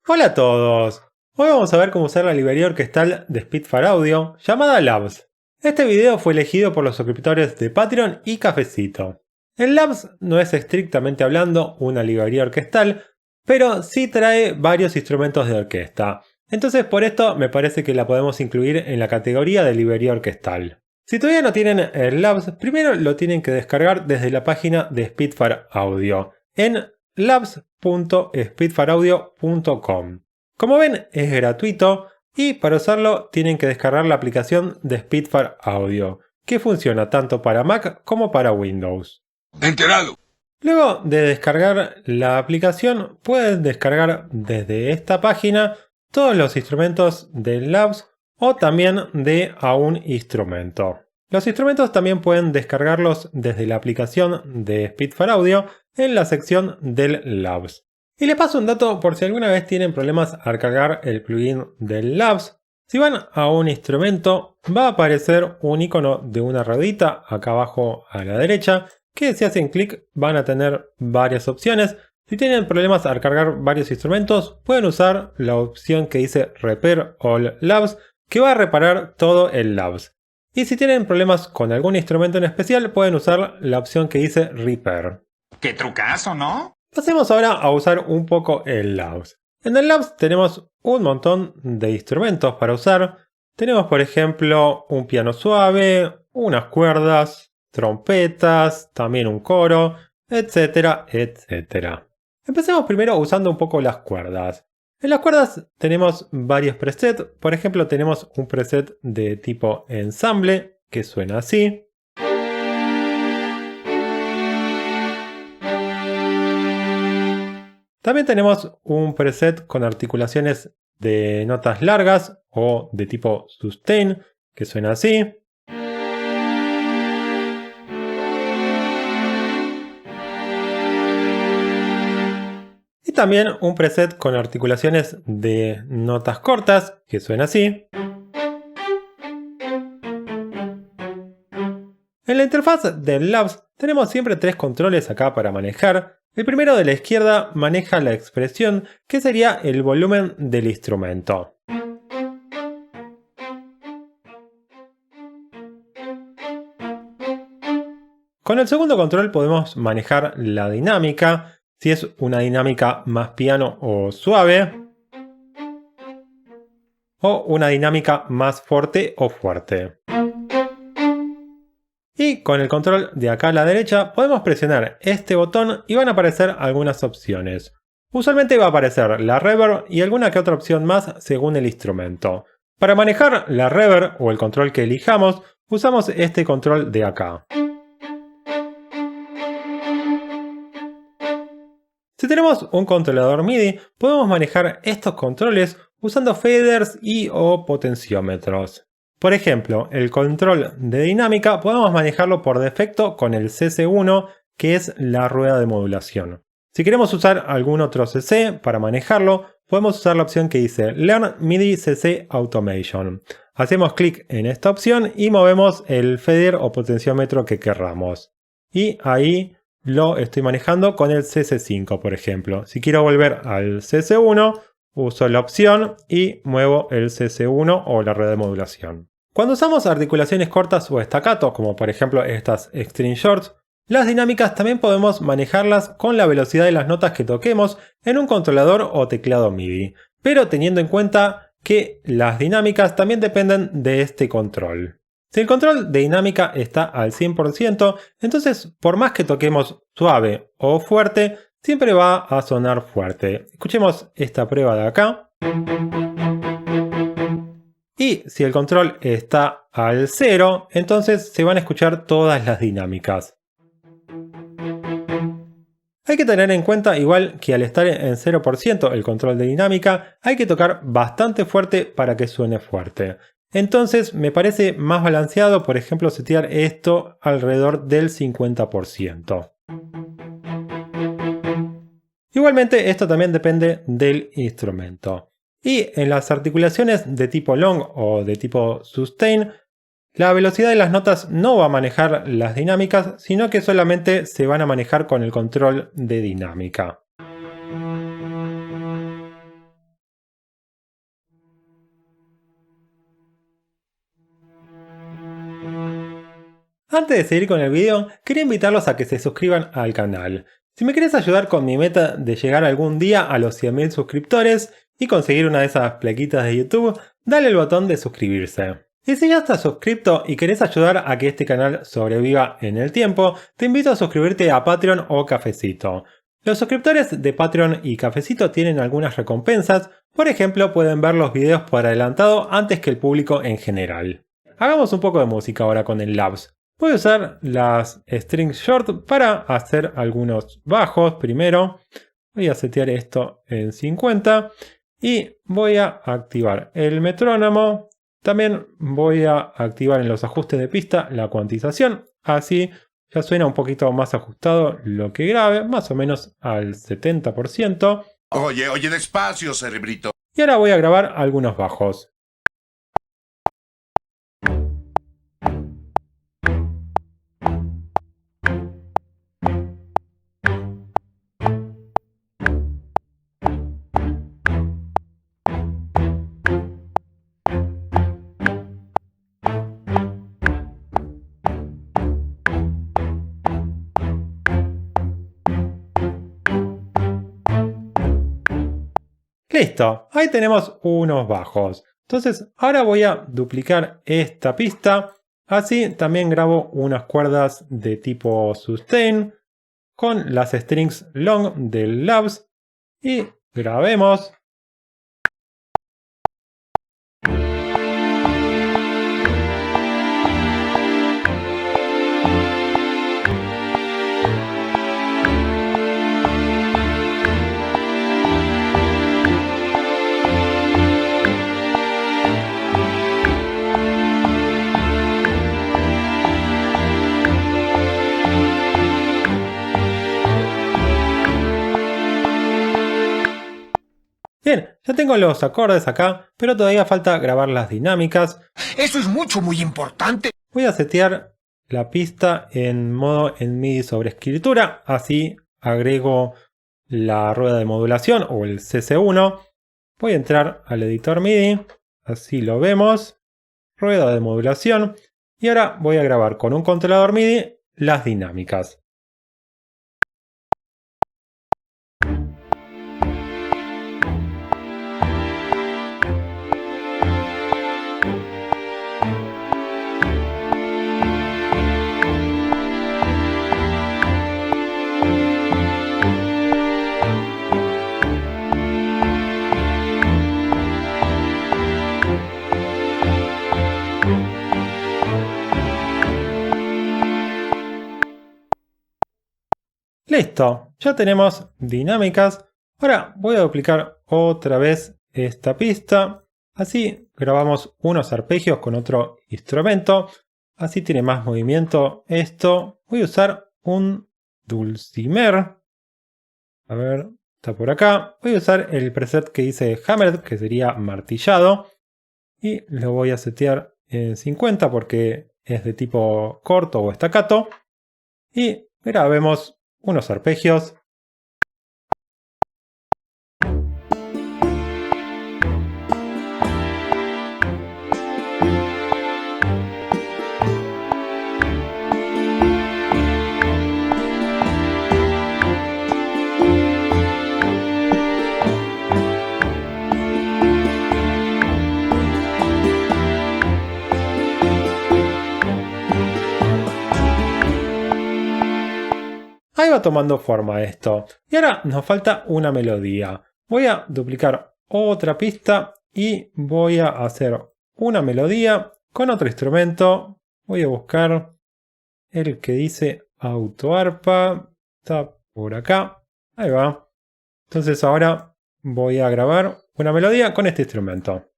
Hola a todos. Hoy vamos a ver cómo usar la librería orquestal de Spitfire Audio llamada Labs. Este video fue elegido por los suscriptores de Patreon y Cafecito. El Labs no es estrictamente hablando una librería orquestal, pero sí trae varios instrumentos de orquesta. Entonces por esto me parece que la podemos incluir en la categoría de librería orquestal. Si todavía no tienen el Labs, primero lo tienen que descargar desde la página de Spitfire Audio en labs.spitfireaudio.com. Como ven, es gratuito y para usarlo tienen que descargar la aplicación de Spitfire Audio, que funciona tanto para Mac como para Windows. Enterado. Luego de descargar la aplicación, pueden descargar desde esta página todos los instrumentos del Labs o también de a un instrumento. Los instrumentos también pueden descargarlos desde la aplicación de Spitfire Audio en la sección del Labs. Y les paso un dato por si alguna vez tienen problemas al cargar el plugin del Labs. Si van a un instrumento, va a aparecer un icono de una ruedita acá abajo a la derecha, que si hacen clic van a tener varias opciones. Si tienen problemas al cargar varios instrumentos, pueden usar la opción que dice Repair All Labs, que va a reparar todo el Labs. Y si tienen problemas con algún instrumento en especial, pueden usar la opción que dice Repair. Qué trucazo, ¿no? Pasemos ahora a usar un poco el Labs. En el Labs tenemos un montón de instrumentos para usar. Tenemos por ejemplo un piano suave, unas cuerdas, trompetas, también un coro, etcétera, etcétera. Empecemos primero usando un poco las cuerdas. En las cuerdas tenemos varios presets. Por ejemplo tenemos un preset de tipo ensamble que suena así. También tenemos un preset con articulaciones de notas largas o de tipo sustain, que suena así. Y también un preset con articulaciones de notas cortas, que suena así. En la interfaz del Labs tenemos siempre tres controles acá para manejar. El primero de la izquierda maneja la expresión, que sería el volumen del instrumento. Con el segundo control podemos manejar la dinámica, si es una dinámica más piano o suave, o una dinámica más fuerte o fuerte. Y con el control de acá a la derecha podemos presionar este botón y van a aparecer algunas opciones. Usualmente va a aparecer la reverb y alguna que otra opción más según el instrumento. Para manejar la reverb o el control que elijamos, usamos este control de acá. Si tenemos un controlador MIDI, podemos manejar estos controles usando faders y o potenciómetros. Por ejemplo, el control de dinámica podemos manejarlo por defecto con el CC1, que es la rueda de modulación. Si queremos usar algún otro CC para manejarlo, podemos usar la opción que dice Learn MIDI CC Automation. Hacemos clic en esta opción y movemos el fader o potenciómetro que querramos. Y ahí lo estoy manejando con el CC5, por ejemplo. Si quiero volver al CC1, uso la opción y muevo el CC1 o la rueda de modulación. Cuando usamos articulaciones cortas o staccato, como por ejemplo estas Extreme Shorts, las dinámicas también podemos manejarlas con la velocidad de las notas que toquemos en un controlador o teclado MIDI, pero teniendo en cuenta que las dinámicas también dependen de este control. Si el control de dinámica está al 100%, entonces por más que toquemos suave o fuerte, siempre va a sonar fuerte. Escuchemos esta prueba de acá. Y si el control está al 0, entonces se van a escuchar todas las dinámicas. Hay que tener en cuenta igual que al estar en 0% el control de dinámica, hay que tocar bastante fuerte para que suene fuerte. Entonces me parece más balanceado, por ejemplo, setear esto alrededor del 50%. Igualmente esto también depende del instrumento. Y en las articulaciones de tipo long o de tipo sustain, la velocidad de las notas no va a manejar las dinámicas, sino que solamente se van a manejar con el control de dinámica. Antes de seguir con el video, quería invitarlos a que se suscriban al canal. Si me querés ayudar con mi meta de llegar algún día a los 100.000 suscriptores y conseguir una de esas plaquitas de YouTube, dale el botón de suscribirse. Y si ya estás suscripto y querés ayudar a que este canal sobreviva en el tiempo, te invito a suscribirte a Patreon o Cafecito. Los suscriptores de Patreon y Cafecito tienen algunas recompensas, por ejemplo pueden ver los videos por adelantado antes que el público en general. Hagamos un poco de música ahora con el Labs. Voy a usar las strings short para hacer algunos bajos primero. Voy a setear esto en 50 y voy a activar el metrónomo. También voy a activar en los ajustes de pista la cuantización. Así ya suena un poquito más ajustado lo que grabe, más o menos al 70%. Oye, despacio, cerebrito. Y ahora voy a grabar algunos bajos. Listo, ahí tenemos unos bajos. Entonces ahora voy a duplicar esta pista. Así también grabo unas cuerdas de tipo sustain con las strings long del Labs. Y grabemos. Bien, ya tengo los acordes acá, pero todavía falta grabar las dinámicas. Eso es muy importante. Voy a setear la pista en modo en MIDI sobre escritura, así agrego la rueda de modulación o el CC1. Voy a entrar al editor MIDI, así lo vemos, rueda de modulación, y ahora voy a grabar con un controlador MIDI las dinámicas. Listo, ya tenemos dinámicas. Ahora voy a duplicar otra vez esta pista. Así grabamos unos arpegios con otro instrumento. Así tiene más movimiento esto. Voy a usar un dulcimer. A ver, está por acá. Voy a usar el preset que dice hammered, que sería martillado. Y lo voy a setear en 50 porque es de tipo corto o staccato. Y grabemos unos arpegios. Ahí va tomando forma esto. Y ahora nos falta una melodía. Voy a duplicar otra pista y voy a hacer una melodía con otro instrumento. Voy a buscar el que dice autoarpa. Está por acá. Ahí va. Entonces ahora voy a grabar una melodía con este instrumento.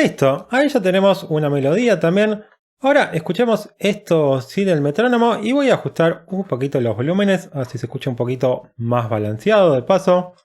Listo, ahí ya tenemos una melodía también. Ahora escuchemos esto sin el metrónomo y voy a ajustar un poquito los volúmenes, así se escucha un poquito más balanceado de paso.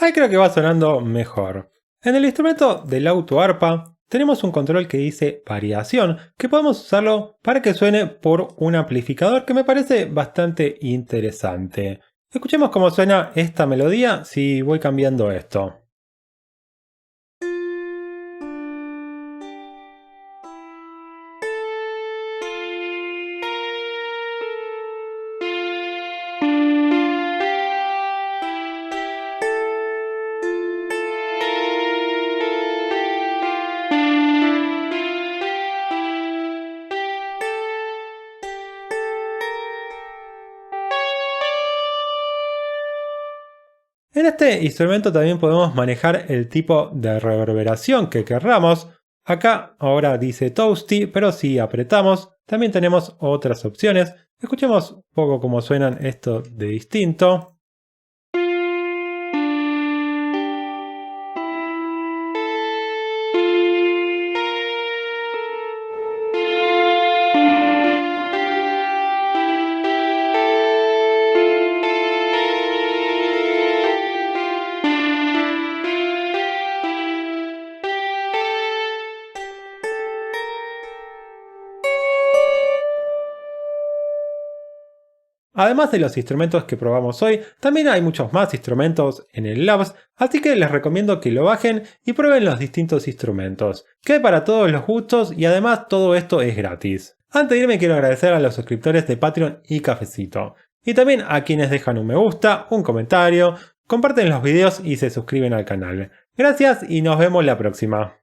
Ahí creo que va sonando mejor. En el instrumento del auto arpa tenemos un control que dice variación, que podemos usarlo para que suene por un amplificador que me parece bastante interesante. Escuchemos cómo suena esta melodía si voy cambiando esto. En este instrumento también podemos manejar el tipo de reverberación que querramos. Acá ahora dice Toasty, pero si apretamos también tenemos otras opciones. Escuchemos un poco cómo suenan esto de distinto. Además de los instrumentos que probamos hoy, también hay muchos más instrumentos en el Labs, así que les recomiendo que lo bajen y prueben los distintos instrumentos, que hay para todos los gustos y además todo esto es gratis. Antes de irme quiero agradecer a los suscriptores de Patreon y Cafecito, y también a quienes dejan un me gusta, un comentario, comparten los videos y se suscriben al canal. Gracias y nos vemos la próxima.